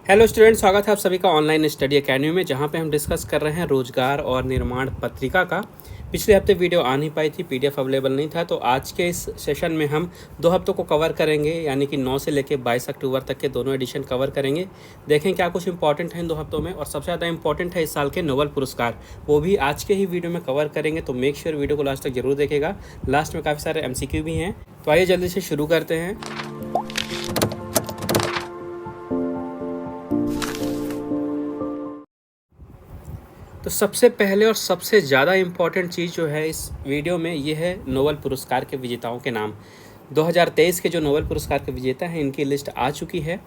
Hello student, स्वागत है आप सभी का ऑनलाइन स्टडी एकेडमी में, जहां पे हम डिस्कस कर रहे हैं रोजगार और निर्माण पत्रिका का। पिछले हफ्ते वीडियो आ नहीं पाई थी, पीडीएफ अवेलेबल नहीं था, तो आज के इस सेशन में हम 2 हफ्तों को कवर करेंगे, यानी कि 9 से लेकर 22 अक्टूबर तक के दोनों एडिशन कवर करेंगे। देखें क्या कुछ इंपॉर्टेंट है इन 2 हफ्तों में, और सबसे ज़्यादा इंपॉर्टेंट है इस साल के नोबेल पुरस्कार, वो भी आज के ही वीडियो में कवर करेंगे। तो मेक श्योर वीडियो को लास्ट तक जरूर देखेगा। लास्ट में काफ़ी सारे एमसीक्यू भी हैं, तो आइए जल्दी से शुरू करते हैं। तो सबसे पहले और सबसे ज़्यादा इम्पॉर्टेंट चीज़ जो है इस वीडियो में, ये है नोबेल पुरस्कार के विजेताओं के नाम। 2023 के जो नोबेल पुरस्कार के विजेता हैं, इनकी लिस्ट आ चुकी है।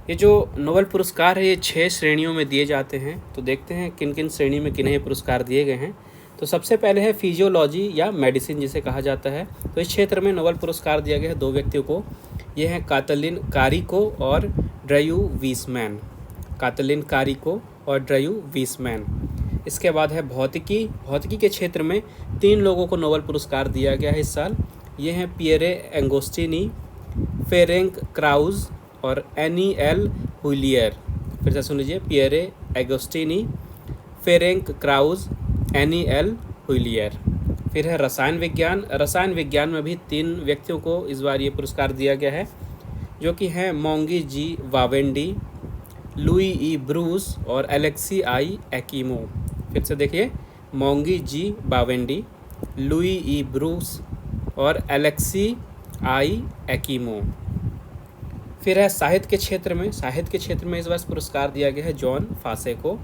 ये जो नोबेल पुरस्कार है, ये 6 श्रेणियों में दिए जाते हैं। तो देखते हैं किन किन श्रेणी में किन्हें पुरस्कार दिए गए हैं। तो सबसे पहले है फिजियोलॉजी या मेडिसिन जिसे कहा जाता है। तो इस क्षेत्र में नोबेल पुरस्कार दिया गया है 2 व्यक्तियों को। ये हैं कातलिन कारिको और ड्रयू वीसमैन। कातलिन कारिको और ड्रयू वीसमैन। इसके बाद है भौतिकी के क्षेत्र में 3 लोगों को नोबेल पुरस्कार दिया गया है इस साल। ये हैं पियरे एंगोस्टिनी, फेरेंक क्राउज और एनी एल हुलियर। फिर से सुन लीजिए, Pierre Agostini, Ferenc Krausz, Anne L'Huillier. फिर है रसायन विज्ञान में भी 3 व्यक्तियों को इस बार ये पुरस्कार दिया गया है, जो कि हैं मोंगी जी वावेंडी, लुई ई ब्रूस और एलेक्सी आई एकीमो। फिर से देखिए, मोंगी जी बावेंडी, लुई ई ब्रूस और एलेक्सी आई एकीमो। फिर है साहित्य के क्षेत्र में इस वर्ष पुरस्कार दिया गया है जॉन फासे को।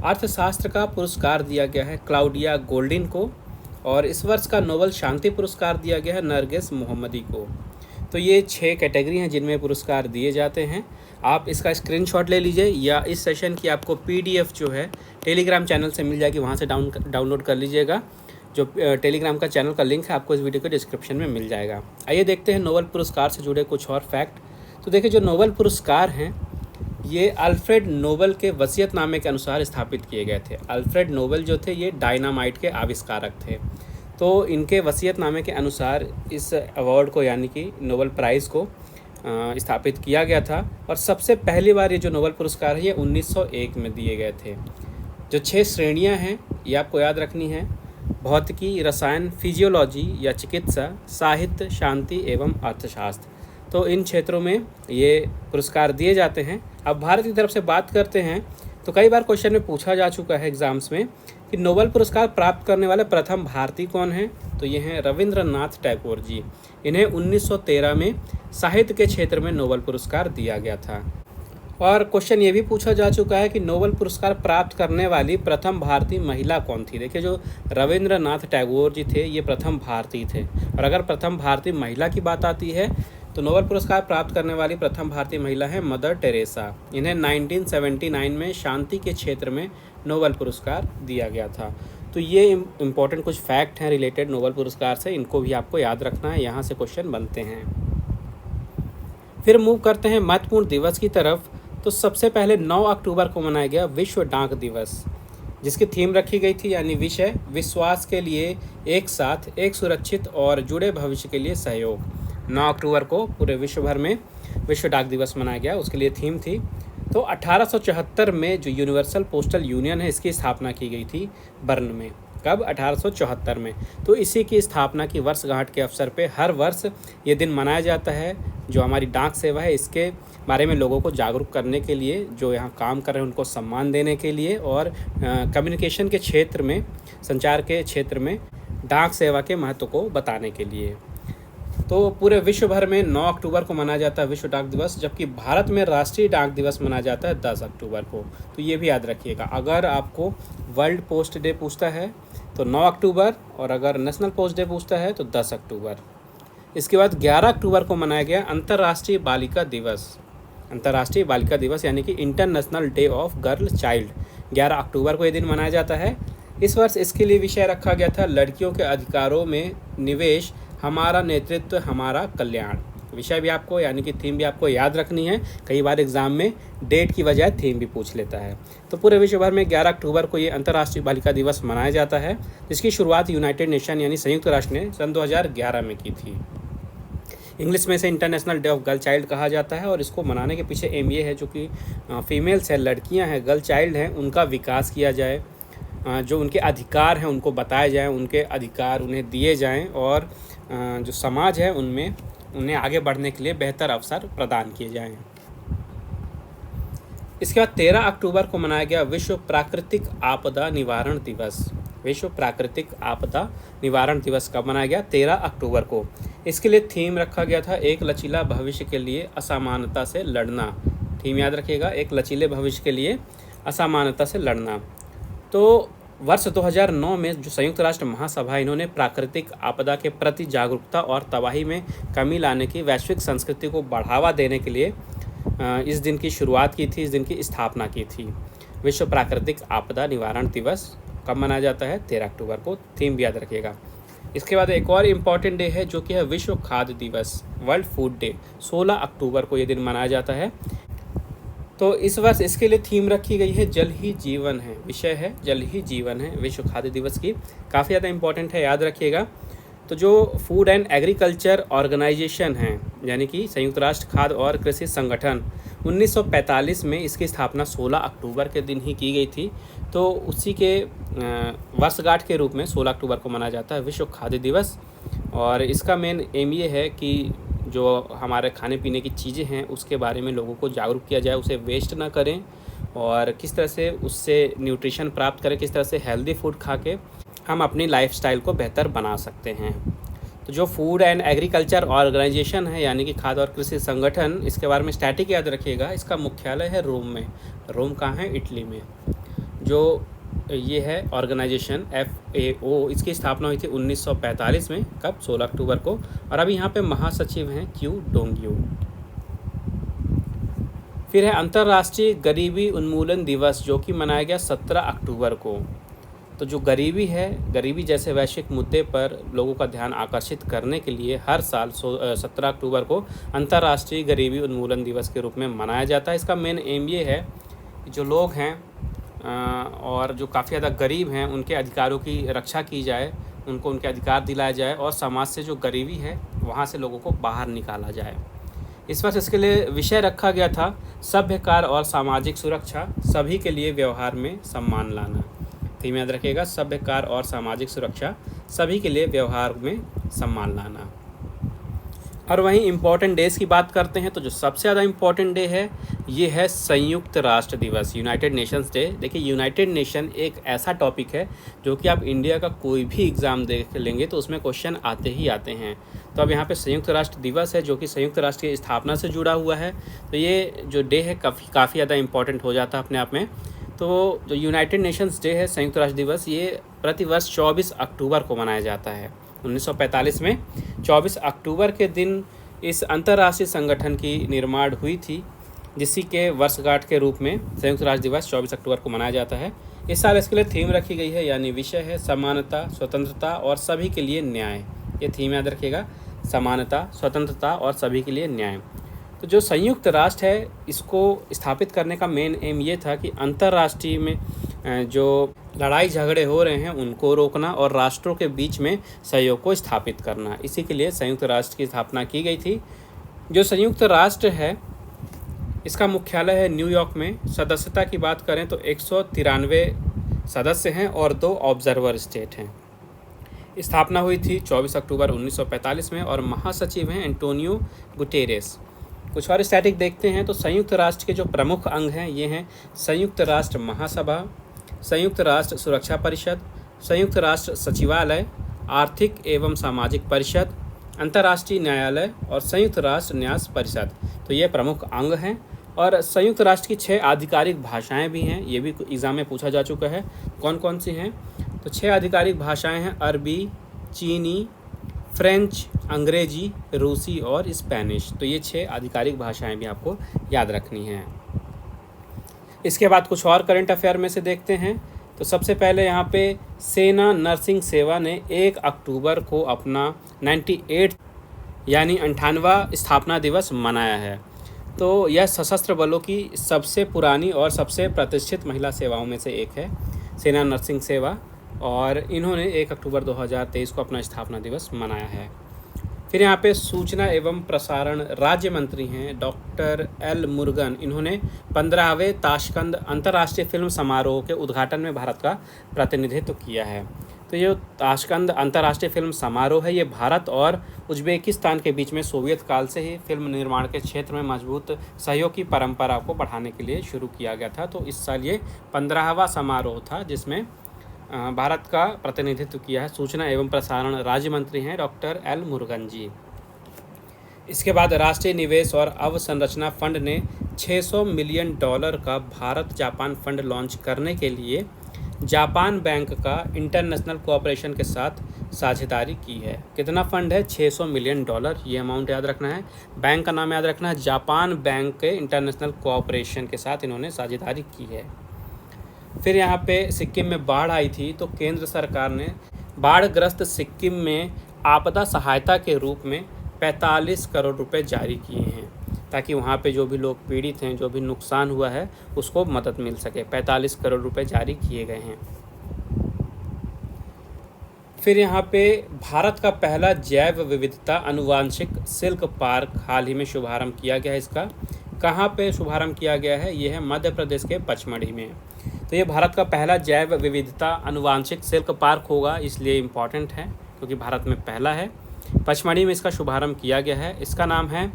अर्थशास्त्र का पुरस्कार दिया गया है क्लाउडिया गोल्डिन को, और इस वर्ष का नोबेल शांति पुरस्कार दिया गया है नरगिस मोहम्मदी को। तो ये 6 कैटेगरी हैं जिनमें पुरस्कार दिए जाते हैं। आप इसका स्क्रीनशॉट ले लीजिए, या इस सेशन की आपको पीडीएफ जो है टेलीग्राम चैनल से मिल जाएगी, वहाँ से डाउनलोड कर लीजिएगा। जो टेलीग्राम का चैनल का लिंक है आपको इस वीडियो के डिस्क्रिप्शन में मिल जाएगा। आइए देखते हैं नोबेल पुरस्कार से जुड़े कुछ और फैक्ट। तो देखिए, जो नोबेल पुरस्कार हैं ये अल्फ्रेड नोबेल के वसीयतनामे के अनुसार स्थापित किए गए थे। अल्फ्रेड नोबेल जो थे, ये डायनामाइट के आविष्कारक थे। तो इनके वसीयतनामे के अनुसार इस अवार्ड को, यानी कि नोबेल प्राइज़ को स्थापित किया गया था। और सबसे पहली बार ये जो नोबेल पुरस्कार है, ये 1901 में दिए गए थे। जो 6 श्रेणियां हैं ये आपको याद रखनी है: भौतिकी, रसायन, फिजियोलॉजी या चिकित्सा, साहित्य, शांति एवं अर्थशास्त्र। तो इन क्षेत्रों में ये पुरस्कार दिए जाते हैं। अब भारत की तरफ से बात करते हैं, तो कई बार क्वेश्चन में पूछा जा चुका है एग्जाम्स में कि नोबेल पुरस्कार प्राप्त करने वाले प्रथम भारतीय कौन हैं। तो ये हैं रविंद्रनाथ टैगोर जी। इन्हें 1913 में साहित्य के क्षेत्र में नोबेल पुरस्कार दिया गया था। और क्वेश्चन ये भी पूछा जा चुका है कि नोबेल पुरस्कार प्राप्त करने वाली प्रथम भारतीय महिला कौन थी। देखिए, जो रविंद्रनाथ टैगोर जी थे, ये प्रथम भारतीय थे। और अगर प्रथम भारतीय महिला की बात आती है, तो नोबेल पुरस्कार प्राप्त करने वाली प्रथम भारतीय महिला है मदर टेरेसा। इन्हें 1979 में शांति के क्षेत्र में नोबेल पुरस्कार दिया गया था। तो ये इम्पोर्टेंट कुछ फैक्ट हैं रिलेटेड नोबेल पुरस्कार से, इनको भी आपको याद रखना है, यहाँ से क्वेश्चन बनते हैं। फिर मूव करते हैं महत्वपूर्ण दिवस की तरफ। तो सबसे पहले 9 अक्टूबर को मनाया गया विश्व डाक दिवस, जिसकी थीम रखी गई थी, यानी विषय विश्वास के लिए एक साथ, एक सुरक्षित और जुड़े भविष्य के लिए सहयोग। 9 अक्टूबर को पूरे विश्व भर में विश्व डाक दिवस मनाया गया, उसके लिए थीम थी। तो 1874 में जो यूनिवर्सल पोस्टल यूनियन है, इसकी स्थापना की गई थी बर्न में। कब? 1874 में। तो इसी की स्थापना की वर्षगांठ के अवसर पे हर वर्ष ये दिन मनाया जाता है। जो हमारी डाक सेवा है, इसके बारे में लोगों को जागरूक करने के लिए, जो यहाँ काम कर रहे हैं उनको सम्मान देने के लिए, और कम्युनिकेशन के क्षेत्र में, संचार के क्षेत्र में डाक सेवा के महत्व को बताने के लिए। तो पूरे विश्व भर में 9 अक्टूबर को मनाया जाता है विश्व डाक दिवस, जबकि भारत में राष्ट्रीय डाक दिवस मनाया जाता है 10 अक्टूबर को। तो ये भी याद रखिएगा। अगर आपको वर्ल्ड पोस्ट डे पूछता है तो 9 अक्टूबर, और अगर नेशनल पोस्ट डे पूछता है तो 10 अक्टूबर। इसके बाद 11 अक्टूबर को मनाया गया अंतर्राष्ट्रीय बालिका दिवस। अंतर्राष्ट्रीय बालिका दिवस यानी कि international day of girl child. 11 अक्टूबर को ये दिन मनाया जाता है। इस वर्ष इसके लिए विषय रखा गया था लड़कियों के अधिकारों में निवेश, हमारा नेतृत्व, हमारा कल्याण। विषय भी आपको, यानी कि थीम भी आपको याद रखनी है। कई बार एग्जाम में डेट की बजाय थीम भी पूछ लेता है। तो पूरे विश्व भर में 11 अक्टूबर को ये अंतर्राष्ट्रीय बालिका दिवस मनाया जाता है, जिसकी शुरुआत यूनाइटेड नेशन यानी संयुक्त राष्ट्र ने सन 2011 में की थी। इंग्लिश में इसे international day of girl child कहा जाता है। और इसको मनाने के पीछे एम ये है जो कि फीमेल्स है, लड़कियां हैं, गर्ल चाइल्ड हैं, उनका विकास किया जाए, जो उनके अधिकार हैं उनको बताए जाएँ, उनके अधिकार उन्हें दिए जाएँ और जो समाज है उनमें उन्हें आगे बढ़ने के लिए बेहतर अवसर प्रदान किए जाएँ। इसके बाद 13 अक्टूबर को मनाया गया विश्व प्राकृतिक आपदा निवारण दिवस। विश्व प्राकृतिक आपदा निवारण दिवस कब मनाया गया? 13 अक्टूबर को। इसके लिए थीम रखा गया था एक लचीला भविष्य के लिए असमानता से लड़ना। थीम याद रखिएगा, एक लचीले भविष्य के लिए असमानता से लड़ना। तो वर्ष 2009 में जो संयुक्त राष्ट्र महासभा इन्होंने प्राकृतिक आपदा के प्रति जागरूकता और तबाही में कमी लाने की वैश्विक संस्कृति को बढ़ावा देने के लिए इस दिन की शुरुआत की थी, इस दिन की स्थापना की थी। विश्व प्राकृतिक आपदा निवारण दिवस कब मनाया जाता है? 13 अक्टूबर को। थीम भी याद रखिएगा। इसके बाद एक और इम्पॉर्टेंट डे है जो कि है विश्व खाद्य दिवस, वर्ल्ड फूड डे। 16 अक्टूबर को ये दिन मनाया जाता है। तो इस वर्ष इसके लिए थीम रखी गई है जल ही जीवन है। विषय है जल ही जीवन है विश्व खाद्य दिवस की। काफ़ी ज़्यादा इम्पॉर्टेंट है, याद रखिएगा। तो जो फूड एंड एग्रीकल्चर ऑर्गेनाइजेशन है, यानी कि संयुक्त राष्ट्र खाद्य और कृषि संगठन, 1945 में इसकी स्थापना 16 अक्टूबर के दिन ही की गई थी। तो उसी के वर्षगांठ के रूप में 16 अक्टूबर को मनाया जाता है विश्व खाद्य दिवस। और इसका मेन एम ये है कि जो हमारे खाने पीने की चीज़ें हैं उसके बारे में लोगों को जागरूक किया जाए, उसे वेस्ट ना करें और किस तरह से उससे न्यूट्रिशन प्राप्त करें, किस तरह से हेल्दी फूड खा के हम अपनी लाइफस्टाइल को बेहतर बना सकते हैं। तो जो फूड एंड एग्रीकल्चर ऑर्गेनाइजेशन है, यानी कि खाद्य और कृषि संगठन, इसके बारे में स्टैटिक याद रखिएगा। इसका मुख्यालय है रोम में। रोम कहाँ है? इटली में। जो ये है ऑर्गेनाइजेशन FAO, इसकी स्थापना हुई थी 1945 में। कब? 16 अक्टूबर को। और अभी यहाँ पे महासचिव हैं क्यू डोंगयू। फिर है अंतर्राष्ट्रीय गरीबी उन्मूलन दिवस जो कि मनाया गया 17 अक्टूबर को। तो जो गरीबी है, गरीबी जैसे वैश्विक मुद्दे पर लोगों का ध्यान आकर्षित करने के लिए हर साल 17 अक्टूबर को अंतर्राष्ट्रीय गरीबी उन्मूलन दिवस के रूप में मनाया जाता है। इसका मेन एम ये है कि जो लोग हैं और जो काफ़ी ज़्यादा गरीब हैं उनके अधिकारों की रक्षा की जाए, उनको उनके अधिकार दिलाए जाए और समाज से जो गरीबी है वहाँ से लोगों को बाहर निकाला जाए। इस वर्ष इसके लिए विषय रखा गया था सभ्य कार्य और सामाजिक सुरक्षा, सभी के लिए व्यवहार में सम्मान लाना। थीम याद रखिएगा, सभ्य कार्य और सामाजिक सुरक्षा, सभी के लिए व्यवहार में सम्मान लाना। और वहीं इम्पॉर्टेंट डेज़ की बात करते हैं तो जो सबसे ज़्यादा इम्पॉर्टेंट डे है ये है संयुक्त राष्ट्र दिवस, यूनाइटेड नेशंस डे। देखिए, यूनाइटेड नेशन एक ऐसा टॉपिक है जो कि आप इंडिया का कोई भी एग्ज़ाम देख लेंगे तो उसमें क्वेश्चन आते ही आते हैं। तो अब यहाँ पे संयुक्त राष्ट्र दिवस है जो कि संयुक्त राष्ट्र की स्थापना से जुड़ा हुआ है। तो ये जो डे है काफ़ी ज़्यादा इम्पॉर्टेंट हो जाता है अपने आप में। तो जो यूनाइटेड नेशंस डे है, संयुक्त राष्ट्र दिवस, ये प्रतिवर्ष 24 अक्टूबर को मनाया जाता है। 1945 में 24 अक्टूबर के दिन इस अंतर्राष्ट्रीय संगठन की निर्माण हुई थी, जिसी के वर्षगांठ के रूप में संयुक्त राष्ट्र दिवस 24 अक्टूबर को मनाया जाता है। इस साल इसके लिए थीम रखी गई है, यानी विषय है समानता, स्वतंत्रता और सभी के लिए न्याय। ये थीम याद रखिएगा, समानता, स्वतंत्रता और सभी के लिए न्याय। तो जो संयुक्त राष्ट्र है इसको स्थापित करने का मेन एम ये था कि अंतर्राष्ट्रीय में जो लड़ाई झगड़े हो रहे हैं उनको रोकना और राष्ट्रों के बीच में सहयोग को स्थापित करना। इसी के लिए संयुक्त राष्ट्र की स्थापना की गई थी। जो संयुक्त राष्ट्र है इसका मुख्यालय है न्यूयॉर्क में। सदस्यता की बात करें तो 193 सदस्य हैं और 2 ऑब्जर्वर स्टेट हैं। स्थापना हुई थी 24 अक्टूबर 1945 में और महासचिव हैं एंटोनियो गुटेरेस। कुछ और स्टैटिक देखते हैं तो संयुक्त राष्ट्र के जो प्रमुख अंग हैं ये हैं संयुक्त राष्ट्र महासभा, संयुक्त राष्ट्र सुरक्षा परिषद, संयुक्त राष्ट्र सचिवालय, आर्थिक एवं सामाजिक परिषद, अंतर्राष्ट्रीय न्यायालय और संयुक्त राष्ट्र न्यास परिषद। तो ये प्रमुख अंग हैं। और संयुक्त राष्ट्र की 6 आधिकारिक भाषाएं भी हैं, ये भी एग्ज़ाम में पूछा जा चुका है। कौन कौन सी हैं? तो 6 आधिकारिक भाषाएं हैं अरबी, चीनी, फ्रेंच, अंग्रेजी, रूसी और स्पेनिश। तो ये 6 आधिकारिक भाषाएं भी आपको याद रखनी हैं। इसके बाद कुछ और करंट अफेयर में से देखते हैं। तो सबसे पहले यहाँ पे सेना नर्सिंग सेवा ने 1 अक्टूबर को अपना 98 यानी 98वां स्थापना दिवस मनाया है। तो यह सशस्त्र बलों की सबसे पुरानी और सबसे प्रतिष्ठित महिला सेवाओं में से एक है, सेना नर्सिंग सेवा, और इन्होंने 1 अक्टूबर 2023 को अपना स्थापना दिवस मनाया है। फिर यहाँ पे सूचना एवं प्रसारण राज्य मंत्री हैं डॉक्टर एल मुरुगन। इन्होंने 15वें ताशकंद अंतर्राष्ट्रीय फिल्म समारोह के उद्घाटन में भारत का प्रतिनिधित्व किया है। तो ये ताशकंद अंतर्राष्ट्रीय फिल्म समारोह है, ये भारत और उज्बेकिस्तान के बीच में सोवियत काल से ही फिल्म निर्माण के क्षेत्र में मजबूत सहयोग की परंपरा को बढ़ाने के लिए शुरू किया गया था। तो इस साल ये 15वां समारोह था जिसमें भारत का प्रतिनिधित्व किया है। सूचना एवं प्रसारण राज्य मंत्री हैं डॉक्टर एल मुरुगन जी। इसके बाद राष्ट्रीय निवेश और अवसंरचना फंड ने $600 मिलियन का भारत जापान फंड लॉन्च करने के लिए जापान बैंक का इंटरनेशनल कोऑपरेशन के साथ साझेदारी की है। कितना फंड है? $600 मिलियन। ये अमाउंट याद रखना है। बैंक का नाम याद रखना है, जापान बैंक के इंटरनेशनल कोऑपरेशन के साथ इन्होंने साझेदारी की है। फिर यहाँ पे सिक्किम में बाढ़ आई थी, तो केंद्र सरकार ने बाढ़ग्रस्त सिक्किम में आपदा सहायता के रूप में 45 करोड़ रुपए जारी किए हैं ताकि वहाँ पे जो भी लोग पीड़ित हैं, जो भी नुकसान हुआ है, उसको मदद मिल सके। 45 करोड़ रुपए जारी किए गए हैं। फिर यहाँ पे भारत का पहला जैव विविधता अनुवांशिक सिल्क पार्क हाल ही में शुभारंभ किया गया है। इसका कहाँ पे शुभारंभ किया गया है? ये है मध्य प्रदेश के पचमढ़ी में। तो ये भारत का पहला जैव विविधता अनुवांशिक सिल्क पार्क होगा, इसलिए इम्पॉर्टेंट है क्योंकि भारत में पहला है। पचमढ़ी में इसका शुभारंभ किया गया है। इसका नाम है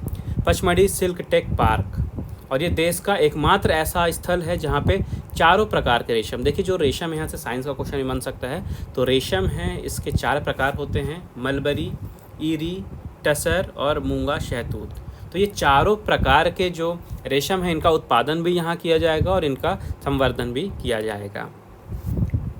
पचमढ़ी सिल्क टेक पार्क और ये देश का एकमात्र ऐसा स्थल है जहाँ पे चारों प्रकार के रेशम, देखिए जो रेशम यहाँ से साइंस का क्वेश्चन बन सकता है, तो रेशम है इसके 4 प्रकार होते हैं, मलबरी, ईरी, टसर और मूंगा शहतूत। तो ये चारों प्रकार के जो रेशम है इनका उत्पादन भी यहाँ किया जाएगा और इनका संवर्धन भी किया जाएगा।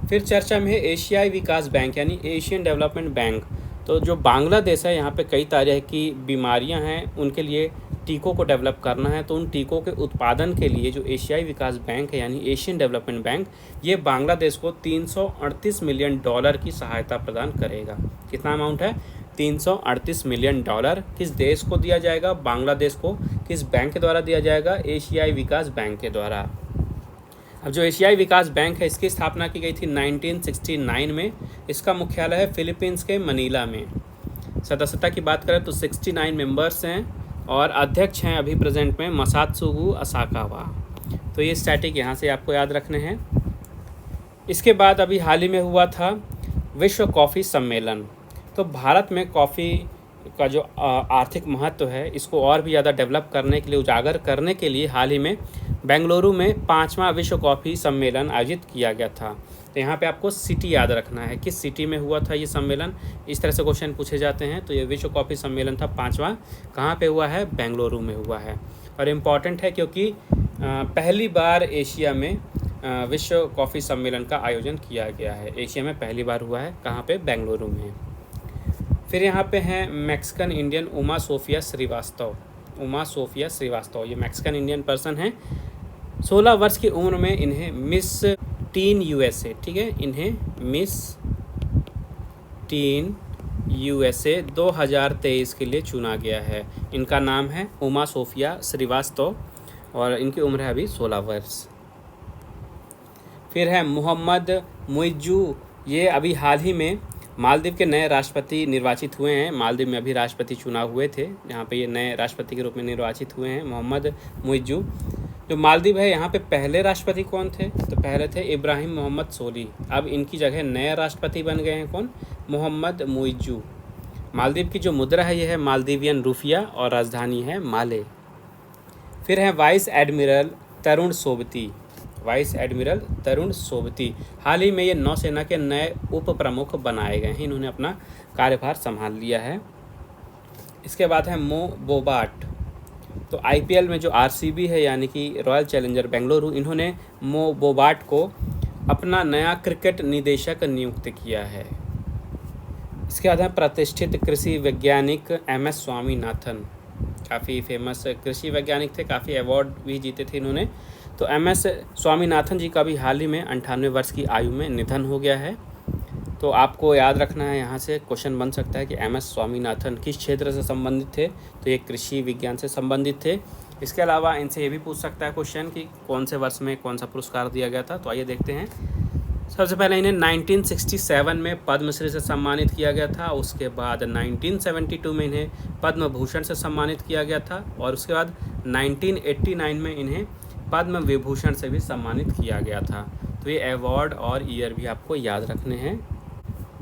फिर चर्चा में है एशियाई विकास बैंक यानी एशियन डेवलपमेंट बैंक। तो जो बांग्लादेश है यहाँ पे कई तरह की बीमारियाँ हैं, उनके लिए टीकों को डेवलप करना है। तो उन टीकों के उत्पादन के लिए जो एशियाई विकास बैंक है यानी एशियन डेवलपमेंट बैंक, ये बांग्लादेश को $338 मिलियन की सहायता प्रदान करेगा। कितना अमाउंट है? $338 मिलियन। किस देश को दिया जाएगा? बांग्लादेश को। किस बैंक के द्वारा दिया जाएगा? एशियाई विकास बैंक के द्वारा। अब जो एशियाई विकास बैंक है इसकी स्थापना की गई थी 1969 में। इसका मुख्यालय है फिलीपींस के मनीला में। सदस्यता की बात करें तो 69 मेंबर्स हैं और अध्यक्ष हैं अभी प्रेजेंट में मसात्सुगु असाकावा। तो ये स्टैटिक यहाँ से आपको याद रखने हैं। इसके बाद अभी हाल ही में हुआ था विश्व कॉफ़ी सम्मेलन। तो भारत में कॉफ़ी का जो आर्थिक महत्व है इसको और भी ज़्यादा डेवलप करने के लिए, उजागर करने के लिए हाल ही में बेंगलुरु में 5वां विश्व कॉफ़ी सम्मेलन आयोजित किया गया था। तो यहाँ पे आपको सिटी याद रखना है, किस सिटी में हुआ था ये सम्मेलन। इस तरह से क्वेश्चन पूछे जाते हैं। तो ये विश्व कॉफ़ी सम्मेलन था 5वां, कहाँ पे हुआ है? बेंगलुरु में हुआ है। और इम्पॉर्टेंट है क्योंकि पहली बार एशिया में विश्व कॉफ़ी सम्मेलन का आयोजन किया गया है। एशिया में पहली बार हुआ है, कहाँ पे? बेंगलुरु में। फिर यहाँ पे हैं Mexican Indian Uma Sophia Srivastava. Uma Sophia Srivastava ये मैक्सिकन इंडियन पर्सन हैं। 16 वर्ष की उम्र में इन्हें मिस टीन यूएसए, ठीक है, इन्हें मिस टीन यूएसए 2023 के लिए चुना गया है। इनका नाम है उमा सोफिया श्रीवास्तव और इनकी उम्र है अभी 16 वर्ष। फिर है मोहम्मद मुइज्जू, ये अभी हाल ही में मालदीव के नए राष्ट्रपति निर्वाचित हुए हैं। मालदीव में अभी राष्ट्रपति चुनाव हुए थे, यहाँ पे ये नए राष्ट्रपति के रूप में निर्वाचित हुए हैं मोहम्मद मुइज्जू। जो मालदीव है यहाँ पे पहले राष्ट्रपति कौन थे? तो पहले थे इब्राहिम मोहम्मद सोली। अब इनकी जगह नए राष्ट्रपति बन गए हैं कौन? मोहम्मद मुइज्जू। मालदीव की जो मुद्रा है ये है मालदीवियन रुपया और राजधानी है माले। फिर है वाइस एडमिरल तरुण सोबती। वाइस एडमिरल तरुण सोबती हाल ही में ये नौसेना के नए उप प्रमुख बनाए गए हैं। इन्होंने अपना कार्यभार संभाल लिया है। इसके बाद है मो बोबाट। तो आईपीएल में जो आरसीबी है यानी कि रॉयल चैलेंजर बेंगलुरु, इन्होंने मो बोबाट को अपना नया क्रिकेट निदेशक नियुक्त किया है। इसके बाद है प्रतिष्ठित कृषि वैज्ञानिक MS स्वामीनाथन। काफ़ी फेमस कृषि वैज्ञानिक थे, काफ़ी अवार्ड भी जीते थे इन्होंने। तो MS स्वामीनाथन जी का भी हाल ही में 98 वर्ष की आयु में निधन हो गया है। तो आपको याद रखना है, यहाँ से क्वेश्चन बन सकता है कि MS स्वामीनाथन किस क्षेत्र से संबंधित थे? तो ये कृषि विज्ञान से संबंधित थे। इसके अलावा इनसे ये भी पूछ सकता है क्वेश्चन कि कौन से वर्ष में कौन सा पुरस्कार दिया गया था। तो आइए देखते हैं। सबसे पहले इन्हें 1967 में पद्मश्री से सम्मानित किया गया था। उसके बाद 1972 में इन्हें पद्म भूषण से सम्मानित किया गया था और उसके बाद 1989 में इन्हें पद्म विभूषण से भी सम्मानित किया गया था। तो ये अवार्ड और ईयर भी आपको याद रखने हैं।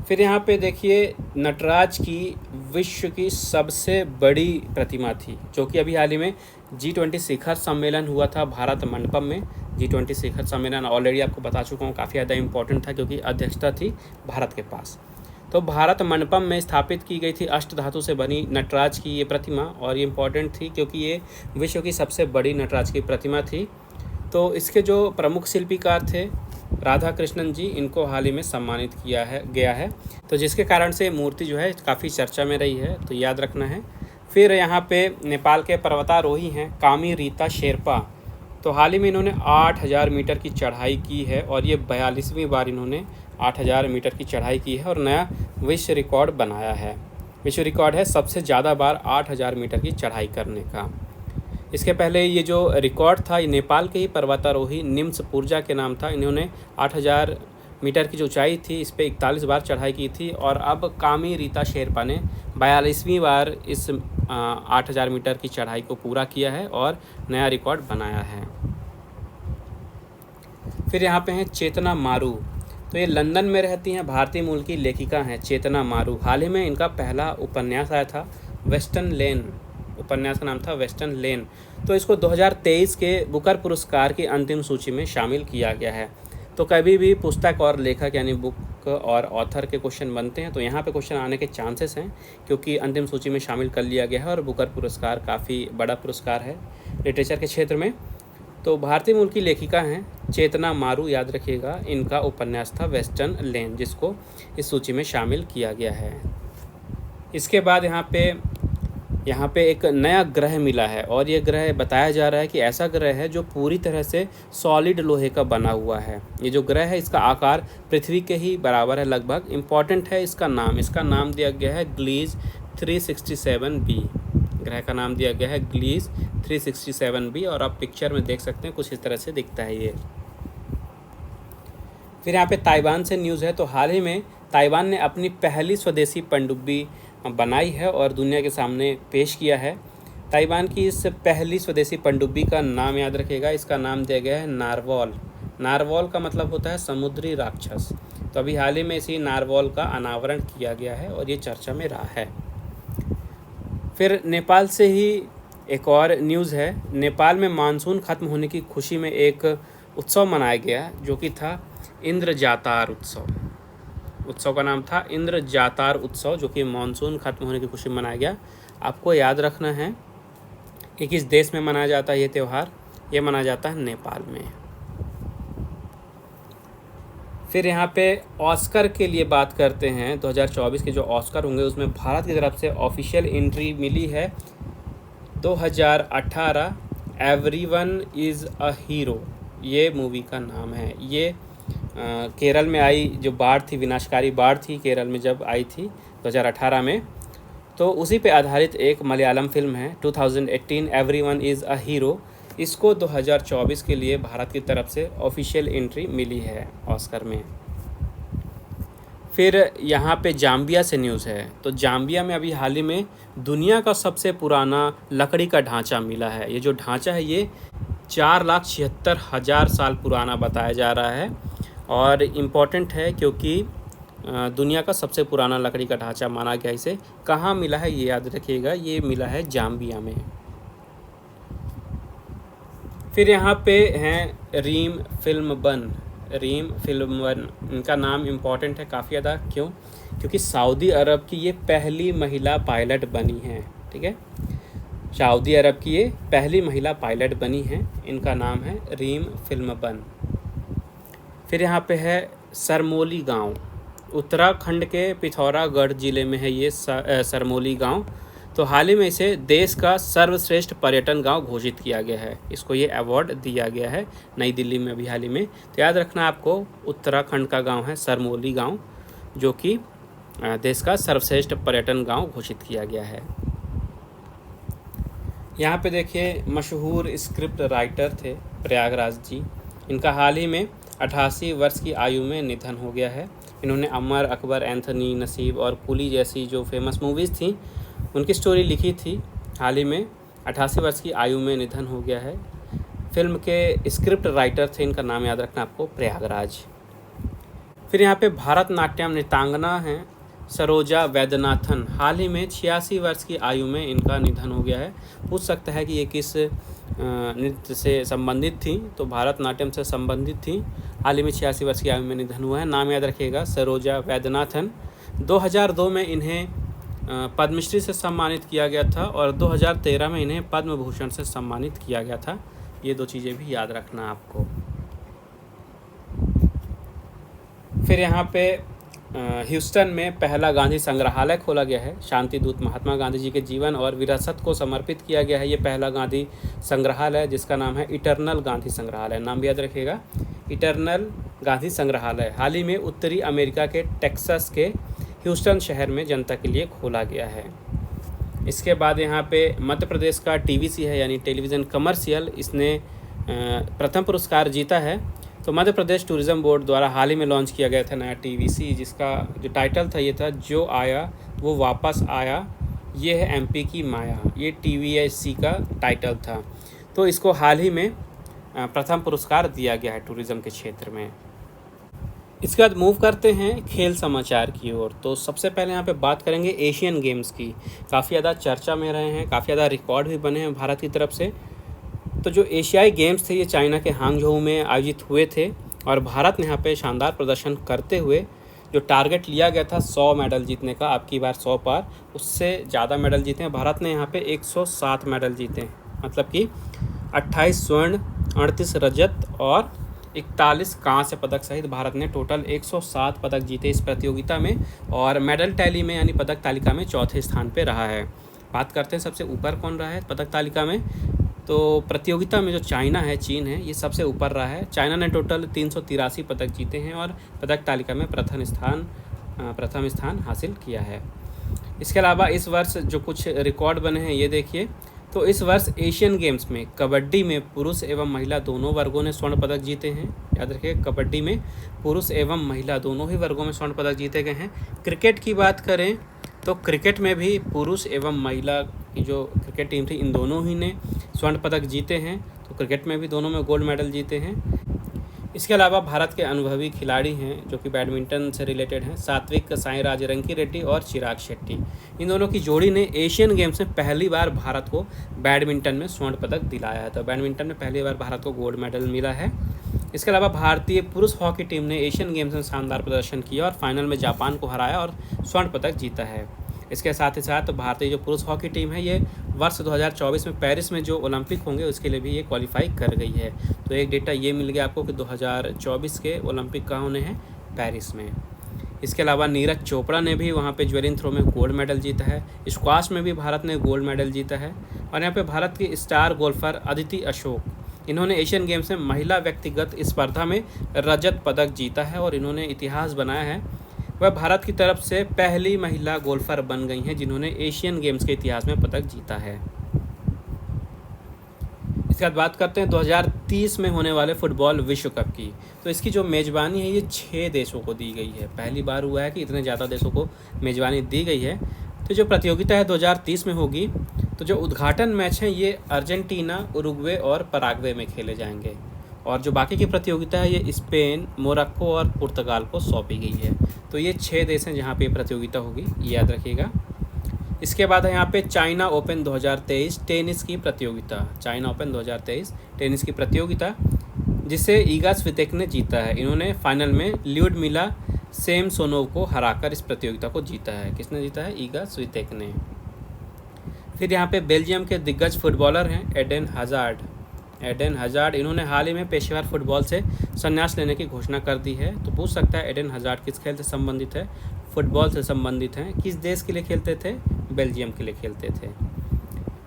फिर यहाँ पे देखिए नटराज की विश्व की सबसे बड़ी प्रतिमा थी, जो कि अभी हाल ही में G20 शिखर सम्मेलन हुआ था भारत मंडपम में। G20 शिखर सम्मेलन ऑलरेडी आपको बता चुका हूँ, काफ़ी ज़्यादा इंपॉर्टेंट था क्योंकि अध्यक्षता थी भारत के पास। तो भारत मंडपम में स्थापित की गई थी अष्टधातु से बनी नटराज की ये प्रतिमा, और ये इम्पॉर्टेंट थी क्योंकि ये विश्व की सबसे बड़ी नटराज की प्रतिमा थी। तो इसके जो प्रमुख शिल्पीकार थे राधा कृष्णन जी, इनको हाल ही में सम्मानित गया है। तो जिसके कारण से मूर्ति जो है काफ़ी चर्चा में रही है, तो याद रखना है। फिर यहाँ पे नेपाल के पर्वतारोही हैं कामी रीता शेरपा। तो हाल ही में इन्होंने 8000 मीटर की चढ़ाई की है और ये 42वीं बार इन्होंने 8000 मीटर की चढ़ाई की है और नया विश्व रिकॉर्ड बनाया है। विश्व रिकॉर्ड है सबसे ज़्यादा बार 8000 मीटर की चढ़ाई करने का। इसके पहले ये जो रिकॉर्ड था ये नेपाल के ही पर्वतारोही निम्स पूर्जा के नाम था। इन्होंने 8000 मीटर की जो ऊंचाई थी इस पे 41 बार चढ़ाई की थी और अब कामी रीता शेरपा ने 42वीं बार इस 8000 मीटर की चढ़ाई को पूरा किया है और नया रिकॉर्ड बनाया है। फिर यहाँ पे हैं चेतना मारू। तो ये लंदन में रहती हैं, भारतीय मूल की लेखिका हैं चेतना मारू। हाल ही में इनका पहला उपन्यास आया था वेस्टर्न लेन, उपन्यास का नाम था वेस्टर्न लेन। तो इसको 2023 के बुकर पुरस्कार की अंतिम सूची में शामिल किया गया है। तो कभी भी पुस्तक और लेखक यानी बुक और ऑथर के क्वेश्चन बनते हैं तो यहाँ पे क्वेश्चन आने के चांसेस हैं, क्योंकि अंतिम सूची में शामिल कर लिया गया है और बुकर पुरस्कार काफ़ी बड़ा पुरस्कार है लिटरेचर के क्षेत्र में। तो भारतीय मूल की लेखिका हैं चेतना मारू, याद रखिएगा। इनका उपन्यास था वेस्टर्न लेन, जिसको इस सूची में शामिल किया गया है। इसके बाद यहाँ पे एक नया ग्रह मिला है और ये ग्रह बताया जा रहा है कि ऐसा ग्रह है जो पूरी तरह से सॉलिड लोहे का बना हुआ है। ये जो ग्रह है इसका आकार पृथ्वी के ही बराबर है लगभग। इम्पॉर्टेंट है इसका नाम दिया गया है ग्लीज 367b। ग्रह का नाम दिया गया है ग्लीज 367b और आप पिक्चर में देख सकते हैं कुछ इस तरह से दिखता है ये। फिर यहाँ पे ताइवान से न्यूज़ है। तो हाल ही में ताइवान ने अपनी पहली स्वदेशी पनडुब्बी बनाई है और दुनिया के सामने पेश किया है। ताइवान की इस पहली स्वदेशी पनडुब्बी का नाम याद रखिएगा, इसका नाम दिया गया है नारवॉल। नारवॉल का मतलब होता है समुद्री राक्षस। तो अभी हाल ही में इसी नारवॉल का अनावरण किया गया है और ये चर्चा में रहा है। फिर नेपाल से ही एक और न्यूज़ है। नेपाल में मानसून खत्म होने की खुशी में एक उत्सव मनाया गया जो कि था इंद्र जातार उत्सव। उत्सव का नाम था इंद्र जातार उत्सव, जो कि मानसून खत्म होने की खुशी में मनाया गया। आपको याद रखना है कि किस देश में मनाया जाता है ये त्यौहार। ये मनाया जाता है नेपाल में। फिर यहाँ पे ऑस्कर के लिए बात करते हैं। 2024 के जो ऑस्कर होंगे उसमें भारत की तरफ से ऑफिशियल एंट्री मिली है 2018 एवरीवन इज़ अ हीरो, ये मूवी का नाम है। ये केरल में आई जो बाढ़ थी, विनाशकारी बाढ़ थी केरल में जब आई थी 2018 में, तो उसी पे आधारित एक मलयालम फिल्म है 2018 एवरीवन इज़ अ हीरो। इसको 2024 के लिए भारत की तरफ से ऑफिशियल एंट्री मिली है ऑस्कर में। फिर यहाँ पे जाम्बिया से न्यूज़ है। तो जाम्बिया में अभी हाल ही में दुनिया का सबसे पुराना लकड़ी का ढांचा मिला है। ये जो ढांचा है ये 4,76,000 साल पुराना बताया जा रहा है और इम्पॉर्टेंट है क्योंकि दुनिया का सबसे पुराना लकड़ी का ढांचा माना गया। इसे कहाँ मिला है ये याद रखिएगा, ये मिला है जाम्बिया में। फिर यहाँ पे हैं रीम फिल्म वन। इनका नाम इम्पॉर्टेंट है काफ़ी ज़्यादा। क्यों? क्योंकि सऊदी अरब की ये पहली महिला पायलट बनी हैं। ठीक है, सऊदी अरब की ये पहली महिला पायलट बनी हैं। इनका नाम है रीम फिल्म वन। फिर यहाँ पे है सरमोली गांव। उत्तराखंड के पिथौरागढ़ ज़िले में है ये सरमोली गांव। तो हाल ही में इसे देश का सर्वश्रेष्ठ पर्यटन गांव घोषित किया गया है। इसको ये अवार्ड दिया गया है नई दिल्ली में अभी हाल ही में। तो याद रखना आपको, उत्तराखंड का गांव है सरमोली गांव, जो कि देश का सर्वश्रेष्ठ पर्यटन गांव घोषित किया गया है। यहाँ पे देखिए मशहूर स्क्रिप्ट राइटर थे प्रयागराज जी। इनका हाल ही में 88 वर्ष की आयु में निधन हो गया है। इन्होंने अमर, अकबर, एंथनी, नसीब और कुली जैसी जो फेमस मूवीज़ थी उनकी स्टोरी लिखी थी। हाल ही में 88 वर्ष की आयु में निधन हो गया है। फिल्म के स्क्रिप्ट राइटर थे, इनका नाम याद रखना आपको, प्रयागराज। फिर यहाँ पे भारतनाट्यम नृत्यांगना हैं सरोजा वैद्यनाथन। हाल ही में 86 वर्ष की आयु में इनका निधन हो गया है। पूछ सकता है कि ये किस नृत्य से संबंधित थी, तो भारतनाट्यम से संबंधित थी। हाल ही में 86 वर्ष की आयु में निधन हुआ है। नाम याद रखिएगा, सरोजा वैद्यनाथन। 2002 में इन्हें पद्मश्री से सम्मानित किया गया था और 2013 में इन्हें पद्म भूषण से सम्मानित किया गया था। ये दो चीज़ें भी याद रखना आपको। फिर यहाँ पे ह्यूस्टन में पहला गांधी संग्रहालय खोला गया है। शांति दूत महात्मा गांधी जी के जीवन और विरासत को समर्पित किया गया है। ये पहला गांधी संग्रहालय जिसका नाम है इटर्नल गांधी संग्रहालय। नाम भी याद रखिएगा, इटर्नल गांधी संग्रहालय। हाल ही में उत्तरी अमेरिका के टेक्सास के ह्यूस्टन शहर में जनता के लिए खोला गया है। इसके बाद यहाँ पे मध्य प्रदेश का टीवीसी है, यानी टेलीविज़न कमर्शियल, इसने प्रथम पुरस्कार जीता है। तो मध्य प्रदेश टूरिज़्म बोर्ड द्वारा हाल ही में लॉन्च किया गया था नया टीवीसी, जिसका जो टाइटल था ये था जो आया वो वापस आया, ये है एमपी की माया। ये टीवीएससी का टाइटल था। तो इसको हाल ही में प्रथम पुरस्कार दिया गया है टूरिज़्म के क्षेत्र में। इसके बाद मूव करते हैं खेल समाचार की ओर। तो सबसे पहले यहाँ पे बात करेंगे एशियन गेम्स की। काफ़ी ज़्यादा चर्चा में रहे हैं, काफ़ी ज़्यादा रिकॉर्ड भी बने हैं भारत की तरफ से। तो जो एशियाई गेम्स थे ये चाइना के हांगझोऊ में आयोजित हुए थे और भारत ने यहाँ पे शानदार प्रदर्शन करते हुए जो टारगेट लिया गया था 100 मेडल जीतने का, अब की बार 100 पार, उससे ज़्यादा मेडल जीते हैं। भारत ने यहाँ पे 107 मेडल जीते हैं, मतलब कि 28 स्वर्ण, 38 रजत और 41 कांस्य पदक सहित भारत ने टोटल 107 पदक जीते इस प्रतियोगिता में और मेडल टैली में यानी पदक तालिका में चौथे स्थान पे रहा है। बात करते हैं सबसे ऊपर कौन रहा है पदक तालिका में। तो प्रतियोगिता में जो चाइना है, चीन है, ये सबसे ऊपर रहा है। चाइना ने टोटल 383 पदक जीते हैं और पदक तालिका में प्रथम स्थान हासिल किया है। इसके अलावा इस वर्ष जो कुछ रिकॉर्ड बने हैं ये देखिए। तो इस वर्ष एशियन गेम्स में कबड्डी में पुरुष एवं महिला दोनों वर्गों ने स्वर्ण पदक जीते हैं। याद रखिए, कबड्डी में पुरुष एवं महिला दोनों ही वर्गों में स्वर्ण पदक जीते गए हैं। क्रिकेट की बात करें तो क्रिकेट में भी पुरुष एवं महिला की जो क्रिकेट टीम थी इन दोनों ही ने स्वर्ण पदक जीते हैं। तो क्रिकेट में भी दोनों में गोल्ड मेडल जीते हैं। इसके अलावा भारत के अनुभवी खिलाड़ी हैं जो कि बैडमिंटन से रिलेटेड हैं, सात्विक साईराज रंकीरेड्डी और चिराग शेट्टी। इन दोनों की जोड़ी ने एशियन गेम्स में पहली बार भारत को बैडमिंटन में स्वर्ण पदक दिलाया है। तो बैडमिंटन में पहली बार भारत को गोल्ड मेडल मिला है। इसके अलावा भारतीय पुरुष हॉकी टीम ने एशियन गेम्स में शानदार प्रदर्शन किया और फाइनल में जापान को हराया और स्वर्ण पदक जीता है। इसके साथ ही साथ भारतीय जो पुरुष हॉकी टीम है ये वर्ष 2024 में पेरिस में जो ओलंपिक होंगे उसके लिए भी ये क्वालिफाई कर गई है। तो एक डेटा ये मिल गया आपको कि 2024 के ओलंपिक कहाँ होने हैं, पेरिस में। इसके अलावा नीरज चोपड़ा ने भी वहाँ पे ज्वेलिन थ्रो में गोल्ड मेडल जीता है। स्क्वाश में भी भारत ने गोल्ड मेडल जीता है। और यहाँ पे भारत की स्टार गोल्फर अदिति अशोक, इन्होंने एशियन गेम्स में महिला व्यक्तिगत स्पर्धा में रजत पदक जीता है और इन्होंने इतिहास बनाया है। वह भारत की तरफ से पहली महिला गोल्फर बन गई हैं जिन्होंने एशियन गेम्स के इतिहास में पदक जीता है। इसके बाद बात करते हैं 2030 में होने वाले फुटबॉल विश्व कप की। तो इसकी जो मेज़बानी है ये 6 देशों को दी गई है। पहली बार हुआ है कि इतने ज़्यादा देशों को मेज़बानी दी गई है। तो जो प्रतियोगिता है 2030 में होगी। तो जो उद्घाटन मैच हैं ये अर्जेंटीना, उरुग्वे और पराग्वे में खेले जाएंगे और जो बाकी की प्रतियोगिता है ये स्पेन, मोरक्को और पुर्तगाल को सौंपी गई है। तो ये 6 देश हैं जहाँ पे प्रतियोगिता होगी, ये याद रखिएगा। इसके बाद है यहाँ पे चाइना ओपन 2023 टेनिस की प्रतियोगिता। चाइना ओपन 2023 टेनिस की प्रतियोगिता जिसे ईगा स्वितेक ने जीता है। इन्होंने फाइनल में ल्यूडमिला सेमसोनोव को हराकर इस प्रतियोगिता को जीता है। किसने जीता है? ईगा स्वितेक ने। फिर यहाँ पे बेल्जियम के दिग्गज फुटबॉलर हैं एडेन हज़ार्ड। इन्होंने हाल ही में पेशेवर फुटबॉल से संन्यास लेने की घोषणा कर दी है। तो पूछ सकता है एडेन हज़ार्ड किस खेल से संबंधित है? फुटबॉल से संबंधित हैं। किस देश के लिए खेलते थे? बेल्जियम के लिए खेलते थे।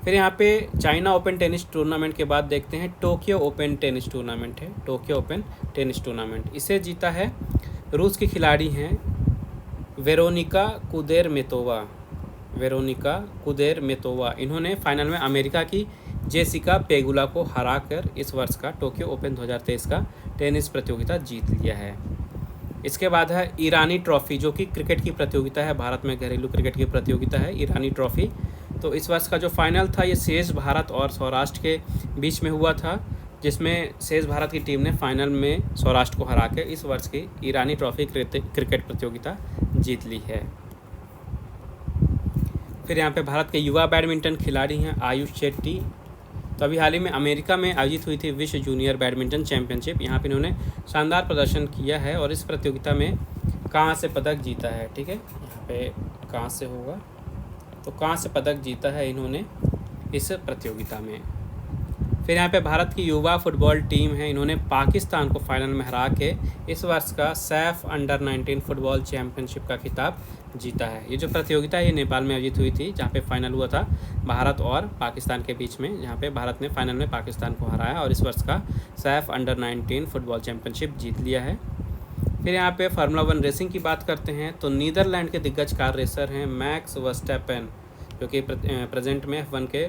फिर यहाँ पे चाइना ओपन टेनिस टूर्नामेंट के बाद देखते हैं टोक्यो ओपन टेनिस टूर्नामेंट है। टोक्यो ओपन टेनिस टूर्नामेंट इसे जीता है रूस की खिलाड़ी हैं वेरोनिका कुदेरमेतोवा। इन्होंने फाइनल में अमेरिका की जेसिका पेगुला को हराकर इस वर्ष का टोक्यो ओपन 2023 का टेनिस प्रतियोगिता जीत लिया है। इसके बाद है ईरानी ट्रॉफ़ी, जो कि क्रिकेट की प्रतियोगिता है, भारत में घरेलू क्रिकेट की प्रतियोगिता है ईरानी ट्रॉफ़ी। तो इस वर्ष का जो फाइनल था ये शेष भारत और सौराष्ट्र के बीच में हुआ था, जिसमें शेष भारत की टीम ने फाइनल में सौराष्ट्र को हरा के इस वर्ष की ईरानी ट्रॉफ़ी क्रिकेट प्रतियोगिता जीत ली है। फिर यहाँ पे भारत के युवा बैडमिंटन खिलाड़ी हैं आयुष शेट्टी। तो अभी हाल ही में अमेरिका में आयोजित हुई थी विश्व जूनियर बैडमिंटन चैंपियनशिप। यहाँ पे इन्होंने शानदार प्रदर्शन किया है और इस प्रतियोगिता में कांस्य पदक जीता है। ठीक है, यहाँ पे कांस्य होगा, तो कांस्य पदक जीता है इन्होंने इस प्रतियोगिता में। फिर यहाँ पे भारत की युवा फुटबॉल टीम है, इन्होंने पाकिस्तान को फाइनल में हरा के इस वर्ष का सैफ अंडर 19 फुटबॉल चैंपियनशिप का खिताब जीता है। ये जो प्रतियोगिता है ये नेपाल में आयोजित हुई थी, जहाँ पे फाइनल हुआ था भारत और पाकिस्तान के बीच में, जहाँ पे भारत ने फाइनल में पाकिस्तान को हराया और इस वर्ष का सैफ अंडर 19 फुटबॉल चैंपियनशिप जीत लिया है। फिर यहाँ पे फार्मूला 1 रेसिंग की बात करते हैं तो नीदरलैंड के दिग्गज कार रेसर हैं मैक्स वर्स्टैपेन, जो कि प्रेजेंट में F1 के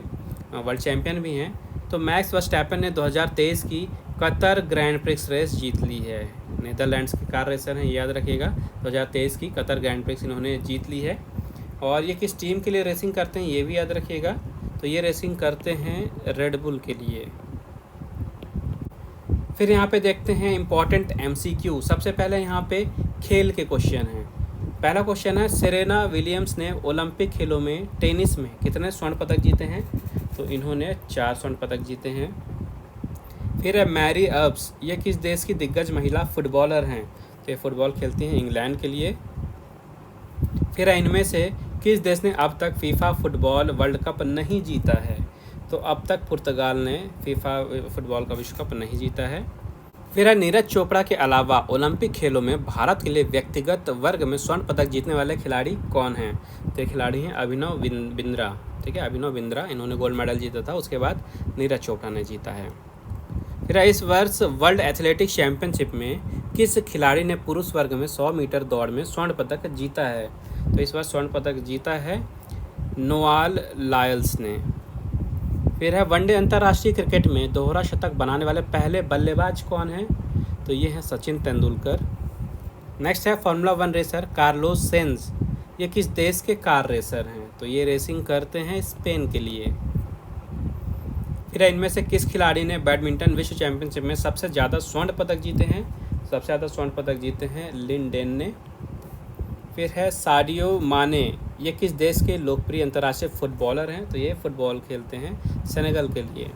वर्ल्ड चैम्पियन भी हैं। तो मैक्स वर्स्टैपेन ने 2023 की कतर ग्रैंड प्रिक्स रेस जीत ली है। नीदरलैंड्स के कार रेसर हैं, याद रखिएगा, 2023 की कतर ग्रैंड प्रिक्स इन्होंने जीत ली है। और ये किस टीम के लिए रेसिंग करते हैं ये भी याद रखिएगा, तो ये रेसिंग करते हैं रेड बुल के लिए। फिर यहाँ पे देखते हैं इम्पॉर्टेंट MCQ। सबसे पहले यहाँ पे खेल के क्वेश्चन हैं। पहला क्वेश्चन है सेरेना विलियम्स ने ओलंपिक खेलों में टेनिस में कितने स्वर्ण पदक जीते हैं? तो इन्होंने 4 स्वर्ण पदक जीते हैं। फिर है मैरी अब्स, ये किस देश की दिग्गज महिला फुटबॉलर हैं? तो ये फुटबॉल खेलती हैं इंग्लैंड के लिए। फिर है इनमें से किस देश ने अब तक फीफा फुटबॉल वर्ल्ड कप नहीं जीता है? तो अब तक पुर्तगाल ने फीफा फुटबॉल का विश्व कप नहीं जीता है। फिर है नीरज चोपड़ा के अलावा ओलंपिक खेलों में भारत के लिए व्यक्तिगत वर्ग में स्वर्ण पदक जीतने वाले खिलाड़ी कौन हैं? तो ये खिलाड़ी हैं अभिनव बिंद्रा। ठीक है, अभिनव बिंद्रा, इन्होंने गोल्ड मेडल जीता था, उसके बाद नीरज चोपड़ा ने जीता है। फिर इस वर्ष वर्ल्ड एथलेटिक्स चैंपियनशिप में किस खिलाड़ी ने पुरुष वर्ग में 100 मीटर दौड़ में स्वर्ण पदक जीता है? तो इस वर्ष स्वर्ण पदक जीता है नोआल लायल्स ने। फिर है वनडे अंतर्राष्ट्रीय क्रिकेट में दोहरा शतक बनाने वाले पहले बल्लेबाज कौन हैं? तो ये हैं सचिन तेंदुलकर। नेक्स्ट है फार्मूला 1 रेसर कार्लोस सेंज, ये किस देश के कार रेसर हैं? तो ये रेसिंग करते हैं स्पेन के लिए। फिर इनमें से किस खिलाड़ी ने बैडमिंटन विश्व चैंपियनशिप में सबसे ज़्यादा स्वर्ण पदक जीते हैं? सबसे ज़्यादा स्वर्ण पदक जीते हैं लिन डेन ने। फिर है साडियो माने, ये किस देश के लोकप्रिय अंतर्राष्ट्रीय फुटबॉलर हैं? तो ये फुटबॉल खेलते हैं सेनेगल के लिए।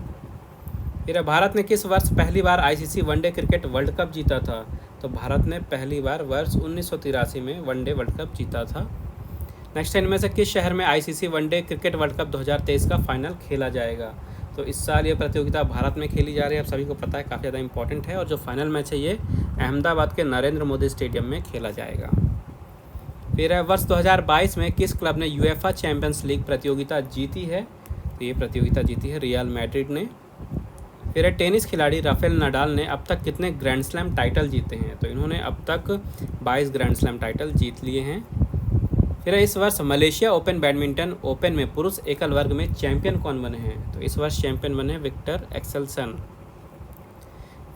फिर भारत ने किस वर्ष पहली बार ICC one day cricket world cup जीता था? तो भारत ने पहली बार वर्ष 1983 में वनडे वर्ल्ड कप जीता था। नेक्स्ट इनमें से किस शहर में ICC one day cricket world cup 2023 का फाइनल खेला जाएगा? तो इस साल ये प्रतियोगिता भारत में खेली जा रही है, आप सभी को पता है, काफ़ी ज़्यादा इंपॉर्टेंट है। और जो फाइनल मैच है ये अहमदाबाद के नरेंद्र मोदी स्टेडियम में खेला जाएगा। फिर है वर्ष 2022 में किस क्लब ने UEFA चैंपियंस लीग प्रतियोगिता जीती है? तो ये प्रतियोगिता जीती है रियल मैड्रिड ने। फिर है टेनिस खिलाड़ी राफेल नडाल ने अब तक कितने ग्रैंड स्लैम टाइटल जीते हैं? तो इन्होंने अब तक 22 ग्रैंड स्लैम टाइटल जीत लिए हैं। फिर इस वर्ष मलेशिया ओपन बैडमिंटन ओपन में पुरुष एकल वर्ग में चैंपियन कौन बने हैं? तो इस वर्ष चैंपियन बने विक्टर एक्सेल्सन।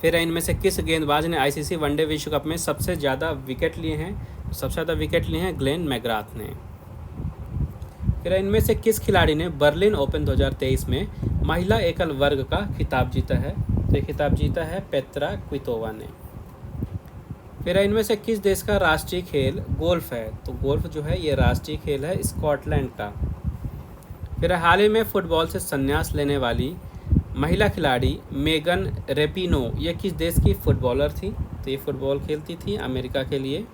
फिर इनमें से किस गेंदबाज ने ICC वनडे विश्व कप में सबसे ज़्यादा विकेट लिए हैं? सबसे ज़्यादा विकेट लिए हैं ग्लेन मैकग्राथ ने। फिर इनमें से किस खिलाड़ी ने बर्लिन ओपन 2023 में महिला एकल वर्ग का खिताब जीता है? तो ये खिताब जीता है पेत्रा क्वितोवा ने। फिर इनमें से किस देश का राष्ट्रीय खेल गोल्फ है? तो गोल्फ जो है ये राष्ट्रीय खेल है स्कॉटलैंड का। फिर हाल ही में फुटबॉल से संन्यास लेने वाली महिला खिलाड़ी मेगन रेपिनो, ये किस देश की फुटबॉलर थी? तो ये फुटबॉल खेलती थी अमेरिका के लिए।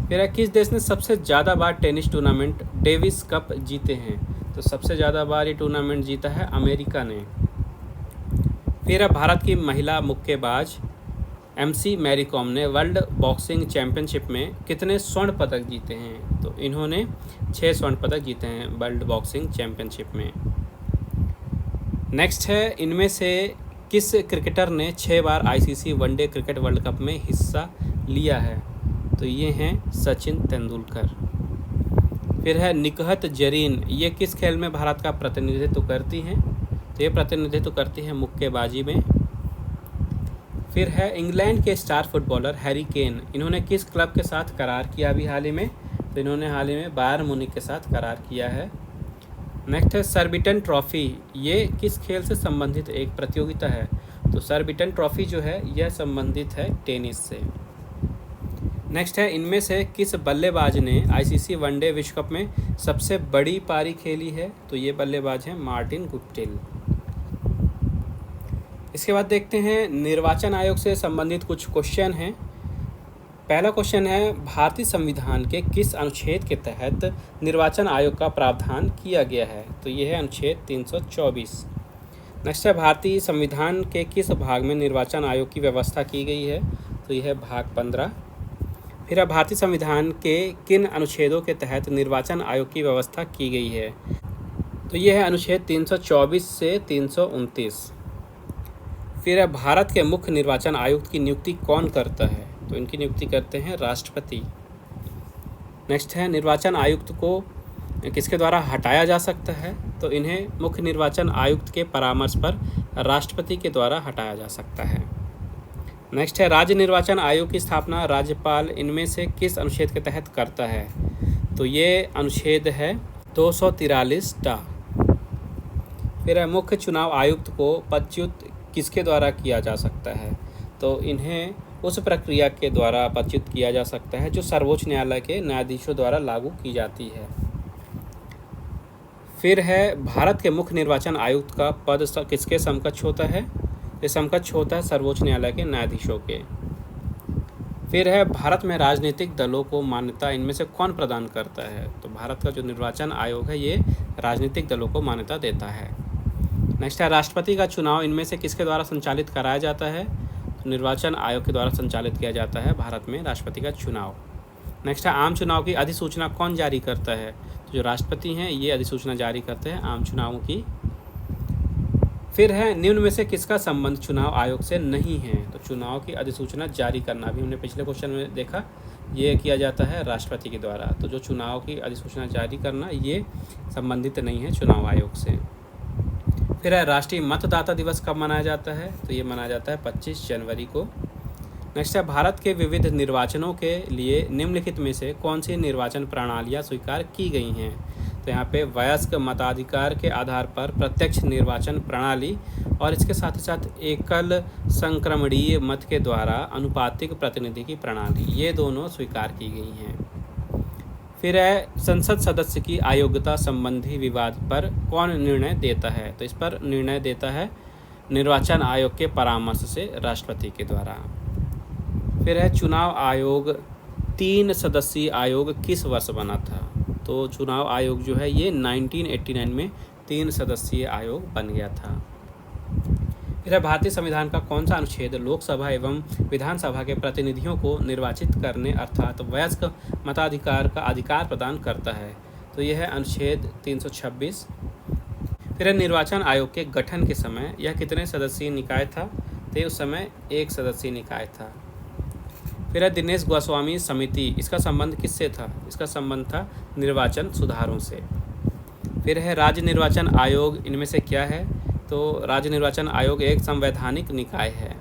फिर किस देश ने सबसे ज़्यादा बार टेनिस टूर्नामेंट डेविस कप जीते हैं? तो सबसे ज़्यादा बार ये टूर्नामेंट जीता है अमेरिका ने। फिर भारत की महिला मुक्केबाज MC मैरी कॉम ने वर्ल्ड बॉक्सिंग चैंपियनशिप में कितने स्वर्ण पदक जीते हैं? तो इन्होंने 6 स्वर्ण पदक जीते हैं वर्ल्ड बॉक्सिंग चैंपियनशिप में। नेक्स्ट है इनमें से किस क्रिकेटर ने 6 बार ICC one day cricket world cup में हिस्सा लिया है? तो ये हैं सचिन तेंदुलकर। फिर है निकहत जरीन, ये किस खेल में भारत का प्रतिनिधित्व करती हैं? तो ये प्रतिनिधित्व करती है मुक्केबाजी में। फिर है इंग्लैंड के स्टार फुटबॉलर हैरी केन, इन्होंने किस क्लब के साथ करार किया अभी हाल ही में? तो इन्होंने हाल ही में बायर मुनिक के साथ करार किया है। नेक्स्ट है सरबिटन ट्रॉफी, ये किस खेल से संबंधित एक प्रतियोगिता है? तो सरबिटन ट्रॉफी जो है यह संबंधित है टेनिस से। नेक्स्ट है इनमें से किस बल्लेबाज ने आईसीसी वनडे विश्व कप में सबसे बड़ी पारी खेली है? तो ये बल्लेबाज हैं मार्टिन गुप्टिल। इसके बाद देखते हैं निर्वाचन आयोग से संबंधित कुछ क्वेश्चन हैं। पहला क्वेश्चन है भारतीय संविधान के किस अनुच्छेद के तहत निर्वाचन आयोग का प्रावधान किया गया है? तो ये है अनुच्छेद 324। नेक्स्ट है भारतीय संविधान के किस भाग में निर्वाचन आयोग की व्यवस्था की गई है? तो यह है भाग 15। फिर भारतीय संविधान के किन अनुच्छेदों के तहत निर्वाचन आयोग की व्यवस्था की गई है? तो यह है अनुच्छेद 324 से 329। फिर भारत के मुख्य निर्वाचन आयुक्त की नियुक्ति कौन करता है? तो इनकी नियुक्ति करते हैं राष्ट्रपति। नेक्स्ट है निर्वाचन आयुक्त को किसके द्वारा हटाया जा सकता है? तो इन्हें मुख्य निर्वाचन आयुक्त के परामर्श पर राष्ट्रपति के द्वारा हटाया जा सकता है। नेक्स्ट है राज्य निर्वाचन आयोग की स्थापना राज्यपाल इनमें से किस अनुच्छेद के तहत करता है? तो ये अनुच्छेद है 243 फिर मुख्य चुनाव आयुक्त को पदच्युत किसके द्वारा किया जा सकता है? तो इन्हें उस प्रक्रिया के द्वारा पदच्युत किया जा सकता है जो सर्वोच्च न्यायालय के न्यायाधीशों द्वारा लागू की जाती है। फिर है भारत के मुख्य निर्वाचन आयुक्त का पद किसके समकक्ष होता है? ये समकक्ष होता है सर्वोच्च न्यायालय के न्यायाधीशों के। फिर है भारत में राजनीतिक दलों को मान्यता इनमें से कौन प्रदान करता है? तो भारत का जो निर्वाचन आयोग है ये राजनीतिक दलों को मान्यता देता है। नेक्स्ट है राष्ट्रपति का चुनाव इनमें से किसके द्वारा संचालित कराया जाता है? तो निर्वाचन आयोग के द्वारा संचालित किया जाता है भारत में राष्ट्रपति का चुनाव। नेक्स्ट है आम चुनाव की अधिसूचना कौन जारी करता है? तो जो राष्ट्रपति हैं ये अधिसूचना जारी करते हैं आम चुनावों की। फिर है निम्न में से किसका संबंध चुनाव आयोग से नहीं है? तो चुनाव की अधिसूचना जारी करना भी हमने पिछले क्वेश्चन में देखा, ये किया जाता है राष्ट्रपति के द्वारा। तो जो चुनाव की अधिसूचना जारी करना ये संबंधित नहीं है चुनाव आयोग से। फिर है राष्ट्रीय मतदाता दिवस कब मनाया जाता है? तो ये मनाया जाता है 25 जनवरी को। नेक्स्ट है भारत के विविध निर्वाचनों के लिए निम्नलिखित में से कौन सी निर्वाचन प्रणालियाँ स्वीकार की गई हैं? तो यहाँ पे वयस्क मताधिकार के आधार पर प्रत्यक्ष निर्वाचन प्रणाली और इसके साथ ही साथ एकल संक्रमणीय मत के द्वारा अनुपातिक प्रतिनिधि की प्रणाली, ये दोनों स्वीकार की गई हैं। फिर है संसद सदस्य की अयोग्यता संबंधी विवाद पर कौन निर्णय देता है? तो इस पर निर्णय देता है निर्वाचन आयोग के परामर्श से राष्ट्रपति के द्वारा। फिर है चुनाव आयोग 3 सदस्यीय आयोग किस वर्ष बना था? तो चुनाव आयोग जो है ये 1989 में 3 सदस्यीय आयोग बन गया था। फिर भारतीय संविधान का कौन सा अनुच्छेद लोकसभा एवं विधानसभा के प्रतिनिधियों को निर्वाचित करने अर्थात वयस्क मताधिकार का अधिकार प्रदान करता है? तो यह है अनुच्छेद 326। फिर निर्वाचन आयोग के गठन के समय यह कितने सदस्यीय निकाय था? तो उस समय 1 सदस्यीय निकाय था। फिर दिनेश गोस्वामी समिति, इसका संबंध किससे था? इसका संबंध था निर्वाचन सुधारों से। फिर है राज्य निर्वाचन आयोग इनमें से क्या है? तो राज्य निर्वाचन आयोग एक संवैधानिक निकाय है।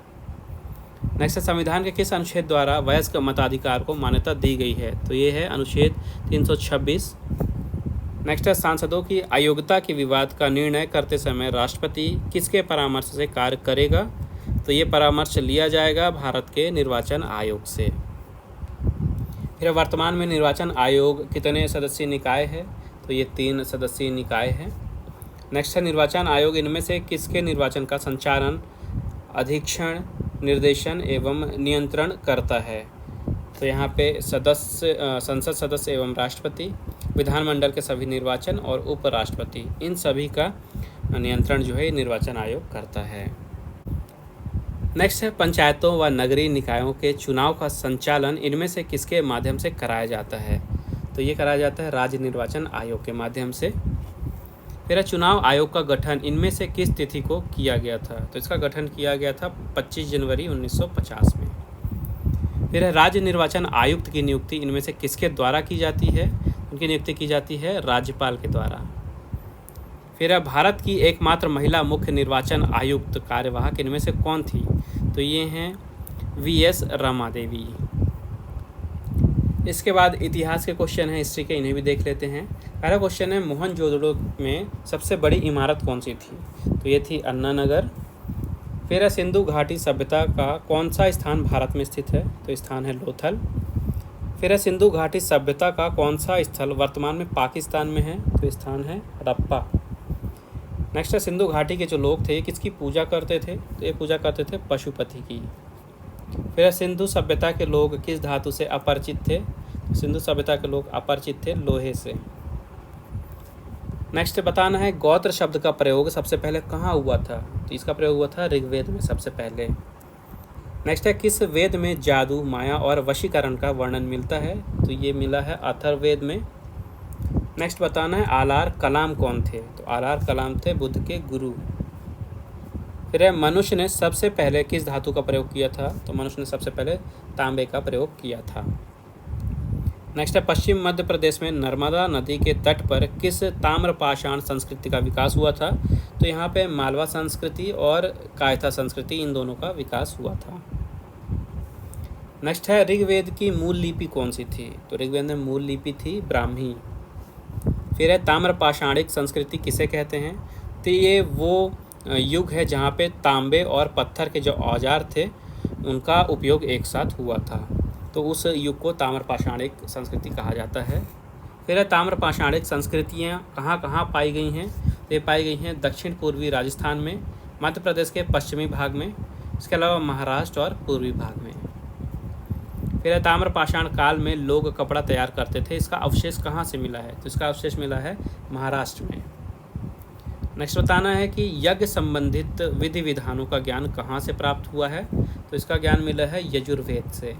नेक्स्ट संविधान के किस अनुच्छेद द्वारा वयस्क मताधिकार को मान्यता दी गई है? तो ये है अनुच्छेद 326। नेक्स्ट है सांसदों की अयोग्यता के विवाद का निर्णय करते समय राष्ट्रपति किसके परामर्श से कार्य करेगा? तो ये परामर्श लिया जाएगा भारत के निर्वाचन आयोग से। फिर वर्तमान में निर्वाचन आयोग कितने सदस्यीय निकाय है? तो ये 3 सदस्यीय निकाय है। नेक्स्ट है निर्वाचन आयोग इनमें से किसके निर्वाचन का संचालन, अधीक्षण, निर्देशन एवं नियंत्रण करता है? तो यहाँ पे संसद सदस्य एवं राष्ट्रपति, विधानमंडल के सभी निर्वाचन और उपराष्ट्रपति, इन सभी का नियंत्रण जो है निर्वाचन आयोग करता है। नेक्स्ट है पंचायतों व नगरीय निकायों के चुनाव का संचालन इनमें से किसके माध्यम से कराया जाता है? तो ये कराया जाता है राज्य निर्वाचन आयोग के माध्यम से। फिर चुनाव आयोग का गठन इनमें से किस तिथि को किया गया था? तो इसका गठन किया गया था 25 जनवरी 1950 में। फिर राज्य निर्वाचन आयुक्त की नियुक्ति इनमें से किसके द्वारा की जाती है? उनकी नियुक्ति की जाती है राज्यपाल के द्वारा। फिर है भारत की एकमात्र महिला मुख्य निर्वाचन आयुक्त कार्यवाहक इनमें से कौन थी? तो ये हैं वीएस रमा देवी। इसके बाद इतिहास के क्वेश्चन हैं, हिस्ट्री के, इन्हें भी देख लेते हैं। पहला क्वेश्चन है मोहनजोदड़ो में सबसे बड़ी इमारत कौन सी थी? तो ये थी अन्ना नगर। फिर है सिंधु घाटी सभ्यता का कौन सा स्थान भारत में स्थित है? तो स्थान है लोथल। फिर है सिंधु घाटी सभ्यता का कौन सा स्थल वर्तमान में पाकिस्तान में है? तो स्थान है हड़प्पा। नेक्स्ट है सिंधु घाटी के जो लोग थे किसकी पूजा करते थे? तो ये पूजा करते थे पशुपति की। फिर है सिंधु सभ्यता के लोग किस धातु से अपरिचित थे? सिंधु सभ्यता के लोग अपरिचित थे लोहे से। नेक्स्ट बताना है गोत्र शब्द का प्रयोग सबसे पहले कहाँ हुआ था? तो इसका प्रयोग हुआ था ऋग्वेद में सबसे पहले। नेक्स्ट है किस वेद में जादू, माया और वशीकरण का वर्णन मिलता है? तो ये मिला है अथर्ववेद में। नेक्स्ट बताना है आलार कलाम कौन थे? तो आलार कलाम थे बुद्ध के गुरु। फिर है मनुष्य ने सबसे पहले किस धातु का प्रयोग किया था? तो मनुष्य ने सबसे पहले तांबे का प्रयोग किया था। नेक्स्ट है पश्चिम मध्य प्रदेश में नर्मदा नदी के तट पर किस ताम्रपाषाण संस्कृति का विकास हुआ था? तो यहाँ पे मालवा संस्कृति और कायथा संस्कृति, इन दोनों का विकास हुआ था। नेक्स्ट है ऋग्वेद की मूल लिपि कौन सी थी? तो ऋग्वेद में मूल लिपि थी ब्राह्मी। फिर है ताम्रपाषाणिक संस्कृति किसे कहते हैं? तो ये वो युग है जहाँ पे तांबे और पत्थर के जो औजार थे उनका उपयोग एक साथ हुआ था, तो उस युग को ताम्रपाषाणिक संस्कृति कहा जाता है। फिर है ताम्रपाषाणिक संस्कृतियाँ कहाँ कहाँ पाई गई हैं? तो ये पाई गई हैं दक्षिण पूर्वी राजस्थान में, मध्य प्रदेश के पश्चिमी भाग में, इसके अलावा महाराष्ट्र और पूर्वी भाग में। फिर है ताम्रपाषाण काल में लोग कपड़ा तैयार करते थे, इसका अवशेष कहाँ से मिला है? तो इसका अवशेष मिला है महाराष्ट्र में। नेक्स्ट बताना है कि यज्ञ संबंधित विधि विधानों का ज्ञान कहाँ से प्राप्त हुआ है? तो इसका ज्ञान मिला है यजुर्वेद से।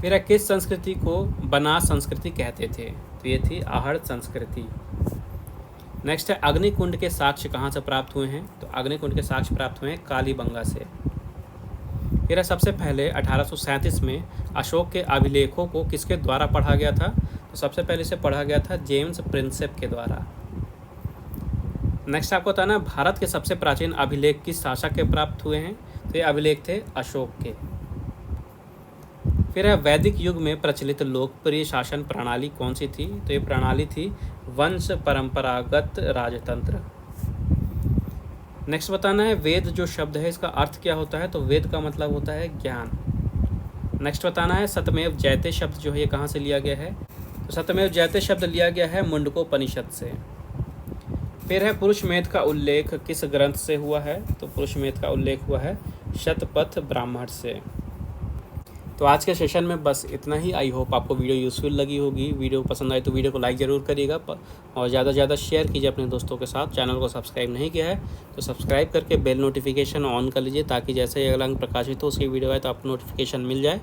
फिर किस संस्कृति को बनास संस्कृति कहते थे? तो ये थी आहड़ संस्कृति। नेक्स्ट है अग्निकुंड के साक्ष्य कहाँ से प्राप्त हुए हैं? तो अग्निकुंड के साक्ष्य प्राप्त हुए हैं कालीबंगा से। फिर सबसे पहले 1837 में अशोक के अभिलेखों को किसके द्वारा पढ़ा गया था? तो सबसे पहले इसे पढ़ा गया था जेम्स प्रिंसेप के द्वारा। नेक्स्ट आपको बताना भारत के सबसे प्राचीन अभिलेख किस शासक के प्राप्त हुए हैं? तो ये अभिलेख थे अशोक के। फिर वैदिक युग में प्रचलित लोकप्रिय शासन प्रणाली कौन सी थी? तो ये प्रणाली थी वंश परंपरागत राजतंत्र। नेक्स्ट बताना है वेद जो शब्द है इसका अर्थ क्या होता है? तो वेद का मतलब होता है ज्ञान। नेक्स्ट बताना है सत्यमेव जयते शब्द जो है ये कहाँ से लिया गया है? तो सत्यमेव जयते शब्द लिया गया है मुंडकोपनिषद से। फिर है पुरुषमेध का उल्लेख किस ग्रंथ से हुआ है? तो पुरुषमेध का उल्लेख हुआ है शतपथ ब्राह्मण से। तो आज के सेशन में बस इतना ही। आई होप आपको वीडियो यूज़फुल लगी होगी। वीडियो पसंद आए तो वीडियो को लाइक ज़रूर करिएगा और ज़्यादा से ज़्यादा शेयर कीजिए अपने दोस्तों के साथ। चैनल को सब्सक्राइब नहीं किया है तो सब्सक्राइब करके बेल नोटिफिकेशन ऑन कर लीजिए ताकि जैसे ही अगला अंक प्रकाशित हो उसकी वीडियो आए तो आपको नोटिफिकेशन मिल जाए।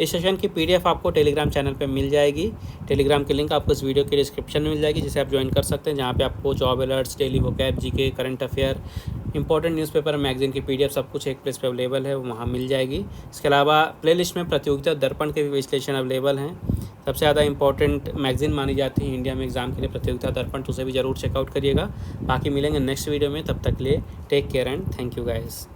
इस सेशन की PDF आपको टेलीग्राम चैनल पर मिल जाएगी। टेलीग्राम की लिंक आपको इस वीडियो के डिस्क्रिप्शन में मिल जाएगी जिसे आप ज्वाइन कर सकते हैं, जहाँ पर आपको job alerts, daily vocab, GK, current affair, important newspaper, magazine की PDF सब कुछ एक प्लेस पे अवेलेबल है, वहाँ मिल जाएगी। इसके अलावा प्लेलिस्ट में प्रतियोगिता दर्पण के भी विश्लेषण अवेलेबल हैं। सबसे ज़्यादा इंपॉर्टेंट मैगजीन मानी जाती है इंडिया में एग्जाम के लिए प्रतियोगिता दर्पण, तो उसे भी ज़रूर चेकआउट करिएगा। बाकी मिलेंगे नेक्स्ट वीडियो में, तब तक के लिए take care and thank you guys.